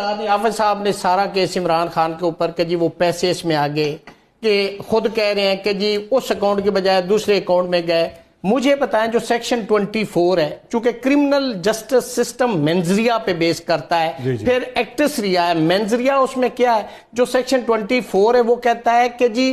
بتا دیں حافظ صاحب نے سارا کیس عمران خان کے اوپر کہ جی وہ پیسے اس میں آگے کہ خود کہہ رہے ہیں کہ جی اس اکاؤنٹ کے بجائے دوسرے اکاؤنٹ میں گئے. مجھے بتائیں جو سیکشن 24 ہے چونکہ کرمنل جسٹس سسٹم مینزریا پہ بیس کرتا ہے, پھر ایکٹس ریا ہے مینزریا, اس میں کیا ہے جو سیکشن 24 ہے وہ کہتا ہے کہ جی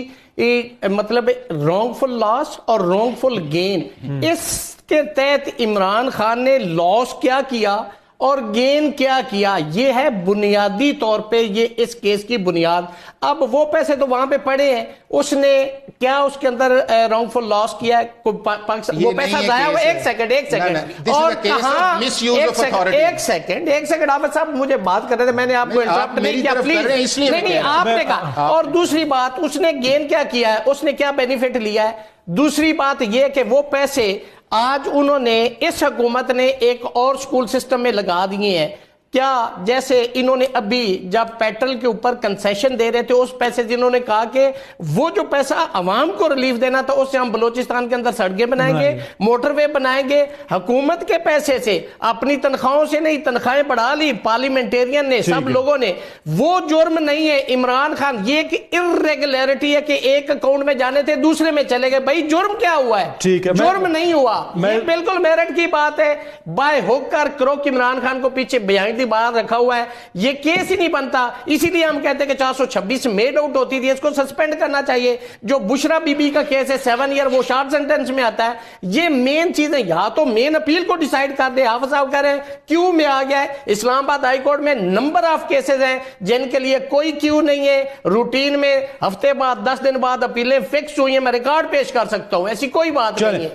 مطلب رانگ فل لاس اور رانگ فل گین. اس کے تحت عمران خان نے لاس کیا کیا اور گین کیا کیا, یہ ہے بنیادی طور پہ یہ اس کیس کی بنیاد. اب وہ پیسے تو وہاں پہ پڑے ہیں, اس نے کیا اس کے اندر رانگ فل لاس کیا ہے, وہ پیسہ ضائع ہوا. ایک سیکنڈ اور کہاں, ایک سیکنڈ آپ صاحب مجھے بات کر رہے تھے, میں نے آپ کو انٹرپٹ نہیں کیا پلیز, نہیں آپ نے کہا. اور دوسری بات اس نے گین کیا کیا ہے, اس نے کیا بینیفٹ لیا ہے. دوسری بات یہ کہ وہ پیسے آج انہوں نے اس حکومت نے ایک اور سکول سسٹم میں لگا دیے ہیں. کیا جیسے انہوں نے ابھی جب پیٹرول کے اوپر کنسیشن دے رہے تھے اس پیسے جنہوں نے کہا کہ وہ جو پیسہ عوام کو ریلیف دینا تھا اس سے ہم بلوچستان کے اندر سڑکیں بنائیں گے, موٹر وے بنائیں گے, حکومت کے پیسے سے, اپنی تنخواہوں سے نہیں, تنخواہیں بڑھا لی پارلیمنٹیرین نے, سب لوگوں نے. وہ جرم نہیں ہے عمران خان, یہ ایک ارریگولیرٹی ہے کہ ایک اکاؤنٹ میں جانے تھے دوسرے میں چلے گئے. بھائی جرم کیا ہوا ہے, جرم نہیں ہوا, یہ بالکل میرٹ کی بات ہے. بائے ہوک کر کروک عمران خان کو پیچھے بیہائنڈ باہر رکھا ہوا ہے, یہ کیس ہی نہیں بنتا. اسی لیے ہم کہتے ہیں کہ 426 میڈ آؤٹ ہوتی تھی, اس کو سسپینڈ کرنا چاہیے. جو بشرا بی بی کا کیس ہے 7 ایئر وہ شارٹ سینٹنس میں آتا ہے. یہ مین چیزیں یا تو مین اپیل کو ڈیسائیڈ کر دے. حافظ صاحب کہہ رہے ہیں کیوں میں آ گیا ہے, اسلام آباد ہائی کورٹ میں نمبر آف کیسز ہیں جن کے لیے کوئی کیوں نہیں ہے. روٹین میں ہفتے بعد 10 دن بعد اپیلیں فکس ہوئی ہیں, میں ریکارڈ پیش کر سکتا ہوں, ایسی کوئی بات نہیں ہے.